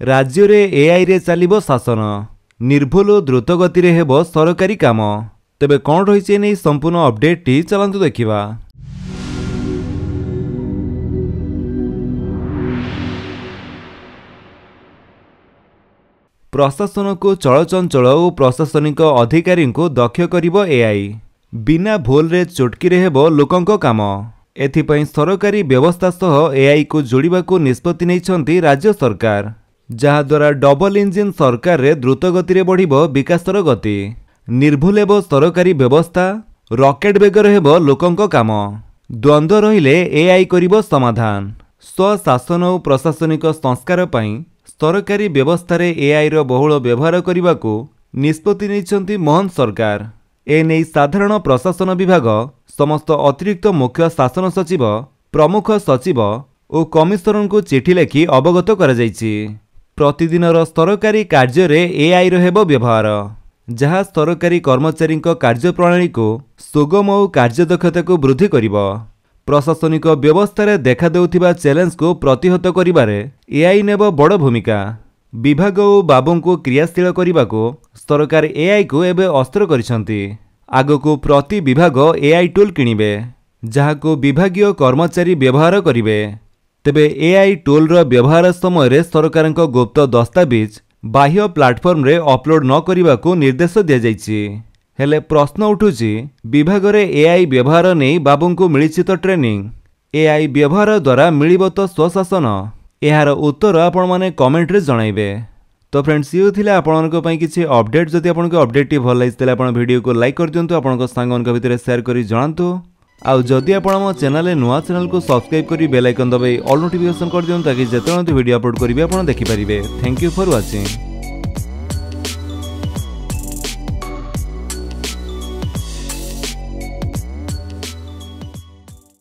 राज्य रे एआई रे चलिबो शासन निर्भुल और द्रुत गति रे हेबो सरकारी काम। तेबे कौन रही नहीं संपूर्ण अपडेट टी चलंतु देखिबा। प्रशासन को चलचंचल और प्रशासनिक अधिकारी को दक्ष करिबो एआई। बिना भूल रे चुटकी रे हेबो लोकंको काम। एथिपई सरकारी व्यवस्था सह एआई को जोड़िबा को निष्पत्ति नैछंती राज्य सरकार, जहा द्वारा डबल इंजिन सरकार रे द्रुत गति रे बढ़िबो विकासर गति। निर्भुल हेबो सरकारी व्यवस्था, रॉकेट बेगर हेबो लोकंको काम। द्वंद्व रहिले एआई करिबो समाधान। स्वशासन और प्रशासनिक संस्कार पई सरकारी व्यवस्था रे एआई रो बहुल व्यवहार करने को निष्पत्ति नैछंती मोहन सरकार। एने साधारण प्रशासन विभाग समस्त अतिरिक्त मुख्य शासन सचिव, प्रमुख सचिव और कमिशनर को चिठी लिखि अवगत करा जायछि। प्रतिदिनर सरकारी कार्य रे एआई रो हेबो व्यवहार, जहाँ सरकारी कर्मचारी कार्यप्रणाली को सुगम और कार्यदक्षता को वृद्धि करिबो। प्रशासनिक व्यवस्था रे देखा देउथिबा चैलेंज को प्रतिहत करिबारे एआई नेबो बड़ भूमिका। विभाग और बाबू को क्रियाशील करने को सरकार एआई को एबे अस्त्र करिसंती। आगो को प्रति विभाग एआई टूल किनिबे, जहाँ को विभागीय कर्मचारी व्यवहार करिवे। तेबे एआई टूल रो व्यवहार समय रे सरकार गुप्त दस्तावेज बाह्य प्लाटफॉर्म रे अपलोड न करने को निर्देश दिया जायछि। हेले प्रश्न उठुछि, विभाग रे एआई व्यवहार नहीं बाबू को मिलिछि तो ट्रेनिंग? एआई व्यवहार द्वारा मिलिबो तो स्वशासन? यार उत्तर आपण माने कमेंट रे जणाइबे। तो फ्रेंड्स, ये थिले आपनको पई किछि अपडेट। जदि आपनको अपडेट टी भल लागितले आपण वीडियो को लाइक कर दियंतु, आपनको सांगनक भितर शेयर करी जणांतु। आउ जदि आपण हम चैनल नुआ चैनल को सब्सक्राइब करी बेल आइकन दबाई ऑल नोटिफिकेशन कर दियंतु, ताकि जेतेବେଳେ वीडियो अपलोड करिवे आपण देखि परिबे। Thank you for watching.